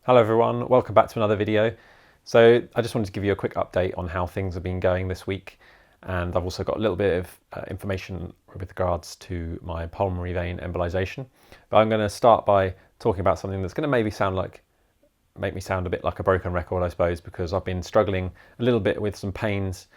Hello everyone, welcome back to another video. So I just wanted to give you a quick update on how things have been going this week, and I've also got a little bit of information with regards to my pulmonary vein embolization. But I'm going to start by talking about something that's going to maybe make me sound a bit like a broken record, I suppose, because I've been struggling a little bit with some pains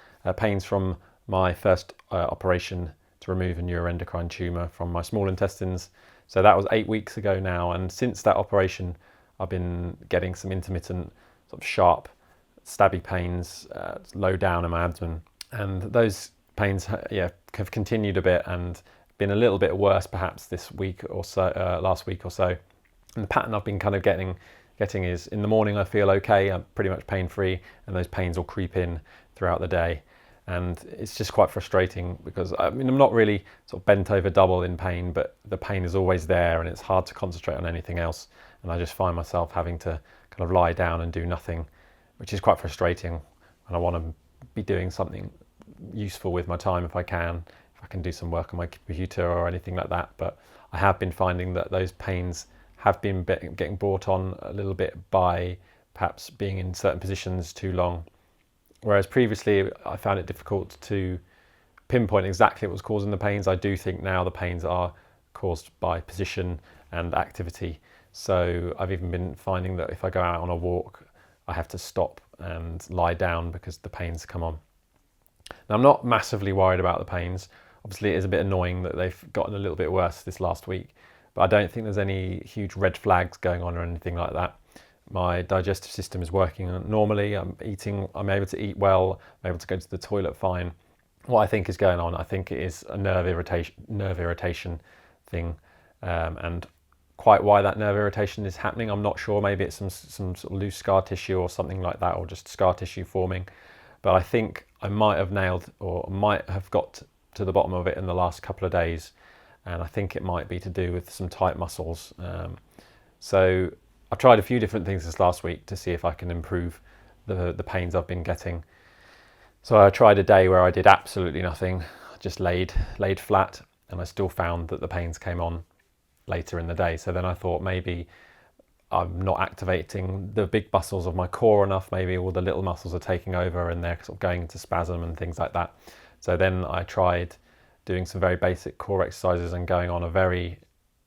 from my first operation to remove a neuroendocrine tumour from my small intestines. So that was 8 weeks ago now, and since that operation I've been getting some intermittent sort of sharp stabby pains low down in my abdomen, and those pains have continued a bit and been a little bit worse perhaps this week or so, last week or so. And the pattern I've been kind of getting is in the morning I feel okay, I'm pretty much pain free, and those pains will creep in throughout the day. And it's just quite frustrating because I mean I'm not really sort of bent over double in pain, but the pain is always there and it's hard to concentrate on anything else. And I just find myself having to kind of lie down and do nothing, which is quite frustrating. And I want to be doing something useful with my time if I can do some work on my computer or anything like that. But I have been finding that those pains have been getting brought on a little bit by perhaps being in certain positions too long. Whereas previously I found it difficult to pinpoint exactly what was causing the pains. I do think now the pains are caused by position and activity. So I've even been finding that if I go out on a walk, I have to stop and lie down because the pains come on. Now I'm not massively worried about the pains. Obviously it is a bit annoying that they've gotten a little bit worse this last week, but I don't think there's any huge red flags going on or anything like that. My digestive system is working normally. I'm able to eat well. I'm able to go to the toilet fine. What I think is going on, I think it is a nerve irritation thing, and quite why that nerve irritation is happening, I'm not sure. Maybe it's some sort of loose scar tissue or something like that, or just scar tissue forming. But I think I might have nailed or might have got to the bottom of it in the last couple of days, and I think it might be to do with some tight muscles. So I've tried a few different things this last week to see if I can improve the pains I've been getting. So I tried a day where I did absolutely nothing, just laid flat, and I still found that the pains came on later in the day. So then I thought maybe I'm not activating the big muscles of my core enough, maybe all the little muscles are taking over and they're sort of going into spasm and things like that. So then I tried doing some very basic core exercises and going on a very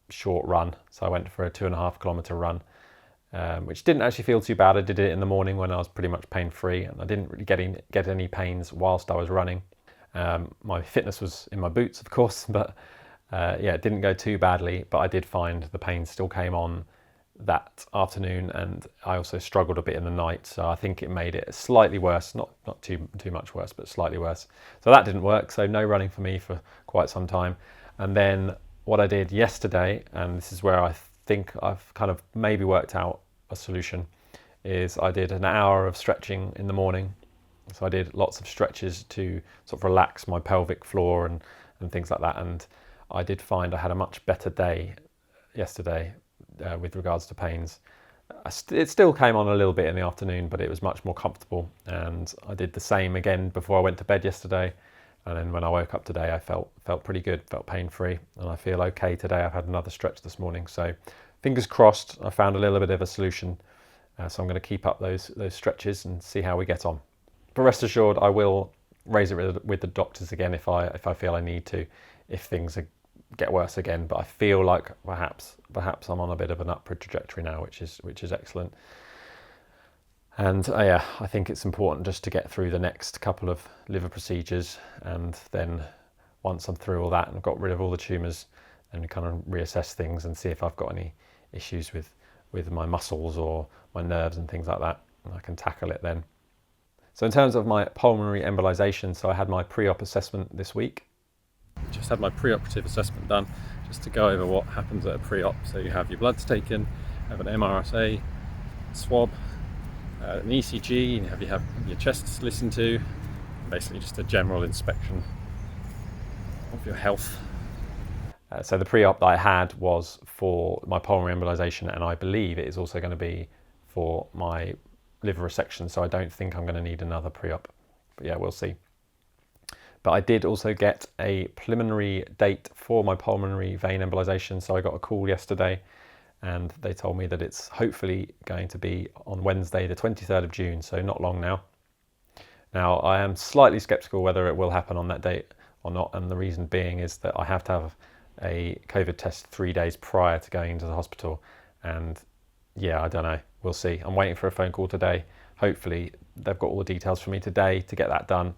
short run. So I went for a 2.5 kilometer run, which didn't actually feel too bad. I did it in the morning when I was pretty much pain free, and I didn't really get any pains whilst I was running. My fitness was in my boots, of course, but yeah, it didn't go too badly, but I did find the pain still came on that afternoon, and I also struggled a bit in the night, so I think it made it slightly worse, not too much worse, but slightly worse. So that didn't work, so no running for me for quite some time. And then what I did yesterday, and this is where I think I've kind of maybe worked out a solution, is I did an hour of stretching in the morning. So I did lots of stretches to sort of relax my pelvic floor and things like that, and I did find I had a much better day yesterday with regards to pains. It still came on a little bit in the afternoon, but it was much more comfortable, and I did the same again before I went to bed yesterday, and then when I woke up today I felt pretty good, felt pain-free, and I feel okay today. I've had another stretch this morning, so fingers crossed I found a little bit of a solution. So I'm going to keep up those stretches and see how we get on. But rest assured I will raise it with the doctors again if I feel I need to, if things get worse again. But I feel like perhaps I'm on a bit of an upward trajectory now, which is excellent. And yeah, I think it's important just to get through the next couple of liver procedures, and then once I'm through all that and I've got rid of all the tumours, and kind of reassess things and see if I've got any issues with my muscles or my nerves and things like that, and I can tackle it then. So in terms of my pulmonary embolization, so I had my pre-op assessment this week. Just had my pre-operative assessment done, just to go over what happens at a pre-op. So you have your bloods taken, have an MRSA, swab, an ECG, and you have your chest listened to, basically just a general inspection of your health. So the pre-op that I had was for my pulmonary embolization, and I believe it is also going to be for my liver resection, so I don't think I'm going to need another pre-op, but yeah, we'll see. But I did also get a preliminary date for my pulmonary vein embolization, so I got a call yesterday and they told me that it's hopefully going to be on Wednesday the 23rd of June, so not long now. Now, I am slightly sceptical whether it will happen on that date or not, and the reason being is that I have to have a COVID test 3 days prior to going into the hospital, and yeah, I don't know, we'll see. I'm waiting for a phone call today. Hopefully they've got all the details for me today to get that done,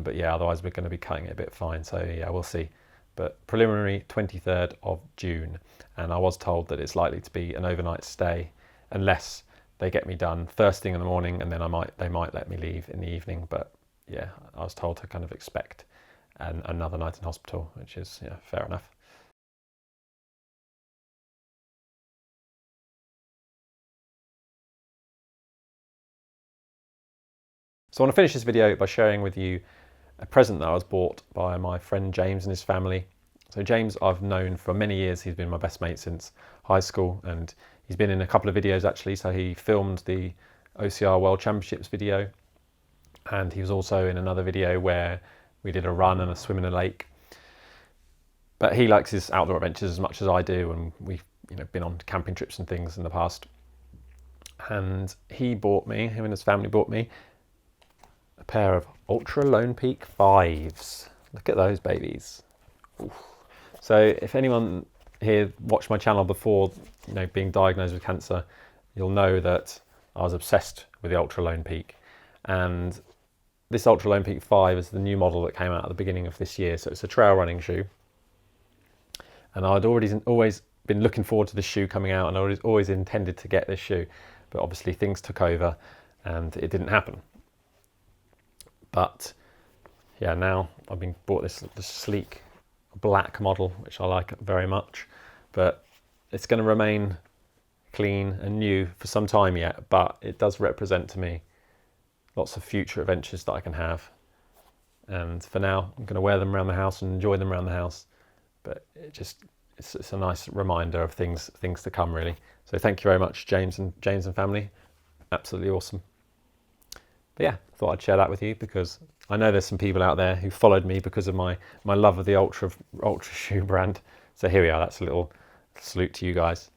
but yeah, otherwise we're going to be cutting it a bit fine, so yeah, we'll see. But preliminary 23rd of June, and I was told that it's likely to be an overnight stay unless they get me done first thing in the morning, and then they might let me leave in the evening. But yeah, I was told to kind of expect another night in hospital, which is, yeah, fair enough. So I want to finish this video by sharing with you a present that I was bought by my friend James and his family. So James I've known for many years. He's been my best mate since high school, and he's been in a couple of videos actually. So he filmed the OCR World Championships video, and he was also in another video where we did a run and a swim in a lake. But he likes his outdoor adventures as much as I do, and we've been on camping trips and things in the past. And him and his family bought me a pair of Ultra Lone Peak 5s. Look at those babies. Oof. So if anyone here watched my channel before, being diagnosed with cancer, you'll know that I was obsessed with the Ultra Lone Peak. And this Ultra Lone Peak 5 is the new model that came out at the beginning of this year. So it's a trail running shoe. And I'd always been looking forward to this shoe coming out, and I always intended to get this shoe. But obviously things took over and it didn't happen. But yeah, now I've been bought this sleek black model, which I like very much, but it's going to remain clean and new for some time yet, but it does represent to me lots of future adventures that I can have. And for now, I'm going to wear them around the house and enjoy them around the house, but it's a nice reminder of things to come, really. So thank you very much, James and family. Absolutely awesome. But yeah, thought I'd share that with you because I know there's some people out there who followed me because of my love of the Ultra shoe brand. So here we are. That's a little salute to you guys.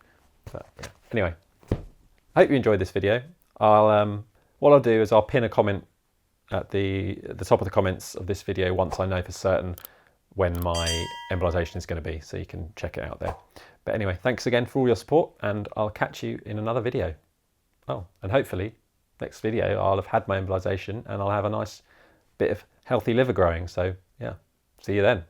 But yeah. Anyway, I hope you enjoyed this video. What I'll do is I'll pin a comment at the top of the comments of this video once I know for certain when my embolization is going to be, so you can check it out there. But anyway, thanks again for all your support, and I'll catch you in another video. Oh, and hopefully next video I'll have had my embolization and I'll have a nice bit of healthy liver growing. So yeah, see you then.